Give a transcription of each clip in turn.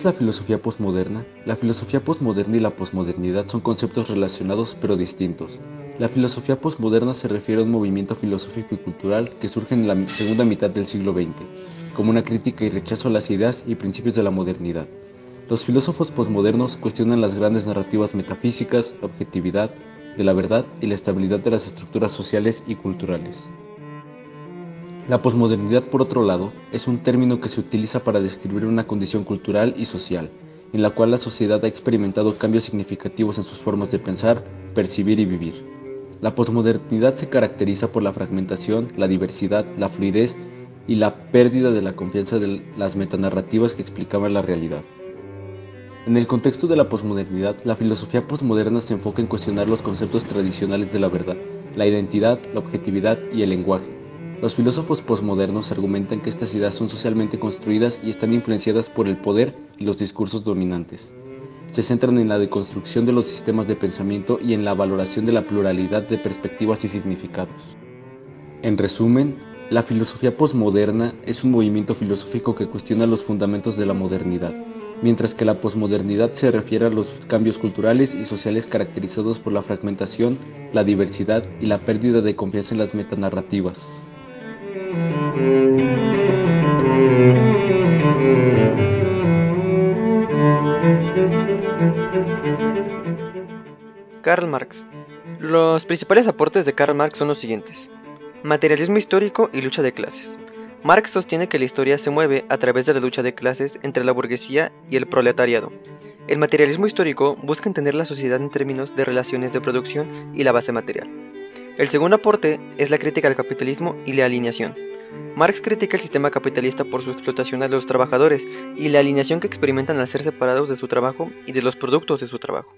es la filosofía posmoderna? La filosofía posmoderna y la posmodernidad son conceptos relacionados pero distintos. La filosofía posmoderna se refiere a un movimiento filosófico y cultural que surge en la segunda mitad del siglo XX, como una crítica y rechazo a las ideas y principios de la modernidad. Los filósofos posmodernos cuestionan las grandes narrativas metafísicas, la objetividad de la verdad y la estabilidad de las estructuras sociales y culturales. La posmodernidad, por otro lado, es un término que se utiliza para describir una condición cultural y social, en la cual la sociedad ha experimentado cambios significativos en sus formas de pensar, percibir y vivir. La posmodernidad se caracteriza por la fragmentación, la diversidad, la fluidez y la pérdida de la confianza de las metanarrativas que explicaban la realidad. En el contexto de la posmodernidad, la filosofía posmoderna se enfoca en cuestionar los conceptos tradicionales de la verdad, la identidad, la objetividad y el lenguaje. Los filósofos posmodernos argumentan que estas ideas son socialmente construidas y están influenciadas por el poder y los discursos dominantes. Se centran en la deconstrucción de los sistemas de pensamiento y en la valoración de la pluralidad de perspectivas y significados. En resumen, la filosofía posmoderna es un movimiento filosófico que cuestiona los fundamentos de la modernidad, mientras que la posmodernidad se refiere a los cambios culturales y sociales caracterizados por la fragmentación, la diversidad y la pérdida de confianza en las metanarrativas. Karl Marx. Los principales aportes de Karl Marx son los siguientes: materialismo histórico y lucha de clases. Marx sostiene que la historia se mueve a través de la lucha de clases entre la burguesía y el proletariado. El materialismo histórico busca entender la sociedad en términos de relaciones de producción y la base material. El segundo aporte es la crítica al capitalismo y la alineación. Marx critica el sistema capitalista por su explotación a los trabajadores y la alineación que experimentan al ser separados de su trabajo y de los productos de su trabajo.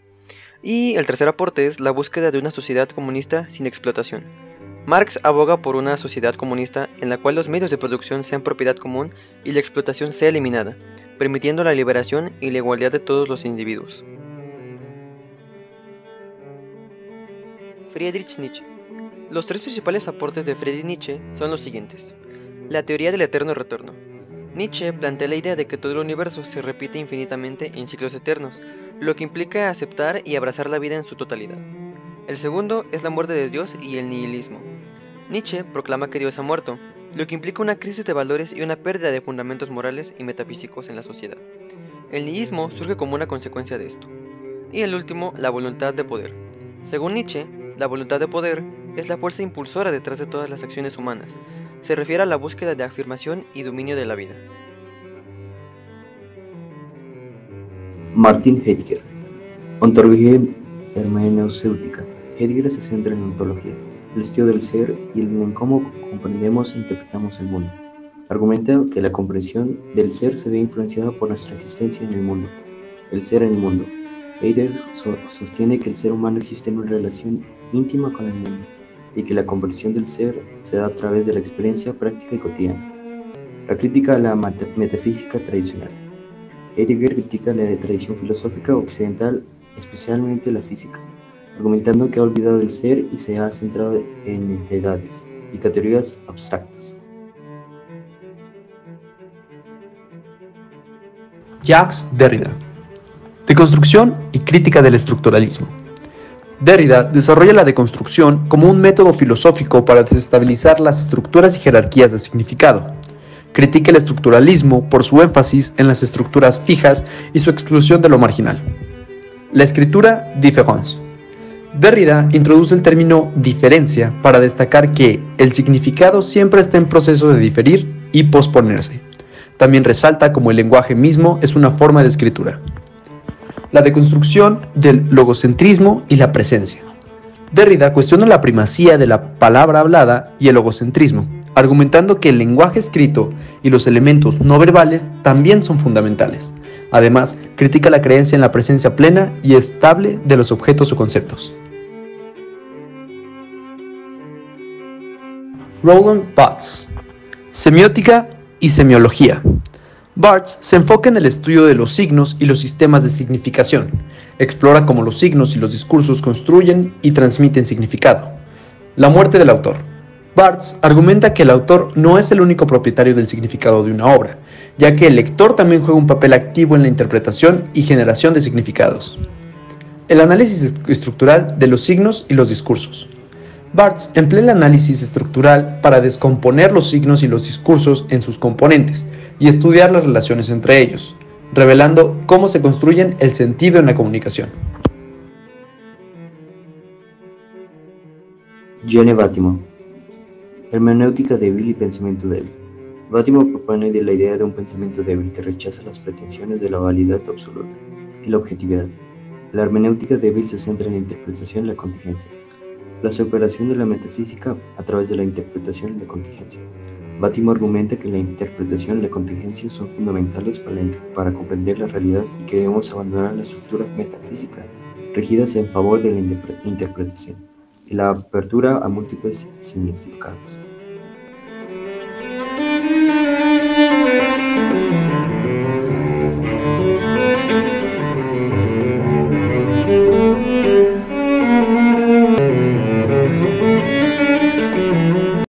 Y el tercer aporte es la búsqueda de una sociedad comunista sin explotación. Marx aboga por una sociedad comunista en la cual los medios de producción sean propiedad común y la explotación sea eliminada, permitiendo la liberación y la igualdad de todos los individuos. Friedrich Nietzsche. Los tres principales aportes de Friedrich Nietzsche son los siguientes: la teoría del eterno retorno. Nietzsche plantea la idea de que todo el universo se repite infinitamente en ciclos eternos, lo que implica aceptar y abrazar la vida en su totalidad. El segundo es la muerte de Dios y el nihilismo. Nietzsche proclama que Dios ha muerto, lo que implica una crisis de valores y una pérdida de fundamentos morales y metafísicos en la sociedad. El nihilismo surge como una consecuencia de esto. Y el último, la voluntad de poder. Según Nietzsche, la voluntad de poder es la fuerza impulsora detrás de todas las acciones humanas. Se refiere a la búsqueda de afirmación y dominio de la vida. Martin Heidegger. Ontología hermenéutica. Heidegger se centra en ontología, el estudio del ser y en cómo comprendemos e interpretamos el mundo. Argumenta que la comprensión del ser se ve influenciada por nuestra existencia en el mundo, el ser en el mundo. Heidegger sostiene que el ser humano existe en una relación íntima con el mundo y que la comprensión del ser se da a través de la experiencia práctica y cotidiana. La crítica a la metafísica tradicional. Heidegger critica la tradición filosófica occidental, especialmente la física, argumentando que ha olvidado el ser y se ha centrado en entidades y categorías abstractas. Jacques Derrida. Deconstrucción y crítica del estructuralismo. Derrida desarrolla la deconstrucción como un método filosófico para desestabilizar las estructuras y jerarquías de significado. Critica el estructuralismo por su énfasis en las estructuras fijas y su exclusión de lo marginal. La escritura différence. Derrida introduce el término diferencia para destacar que el significado siempre está en proceso de diferir y posponerse. También resalta cómo el lenguaje mismo es una forma de escritura. La deconstrucción del logocentrismo y la presencia. Derrida cuestiona la primacía de la palabra hablada y el logocentrismo, argumentando que el lenguaje escrito y los elementos no verbales también son fundamentales. Además, critica la creencia en la presencia plena y estable de los objetos o conceptos. Roland Barthes. Semiótica y semiología. Barthes se enfoca en el estudio de los signos y los sistemas de significación. Explora cómo los signos y los discursos construyen y transmiten significado. La muerte del autor. Barthes argumenta que el autor no es el único propietario del significado de una obra, ya que el lector también juega un papel activo en la interpretación y generación de significados. El análisis estructural de los signos y los discursos. Barthes emplea el análisis estructural para descomponer los signos y los discursos en sus componentes y estudiar las relaciones entre ellos, revelando cómo se construyen el sentido en la comunicación. John Bátimo. Hermenéutica débil y pensamiento débil. Bátimo propone la idea de un pensamiento débil que rechaza las pretensiones de la validad absoluta y la objetividad. La hermenéutica débil se centra en la interpretación y la contingencia, la superación de la metafísica a través de la interpretación y la contingencia. Bátimo argumenta que la interpretación y la contingencia son fundamentales para comprender la realidad y que debemos abandonar la estructura metafísica regidas en favor de la interpretación y la apertura a múltiples significados.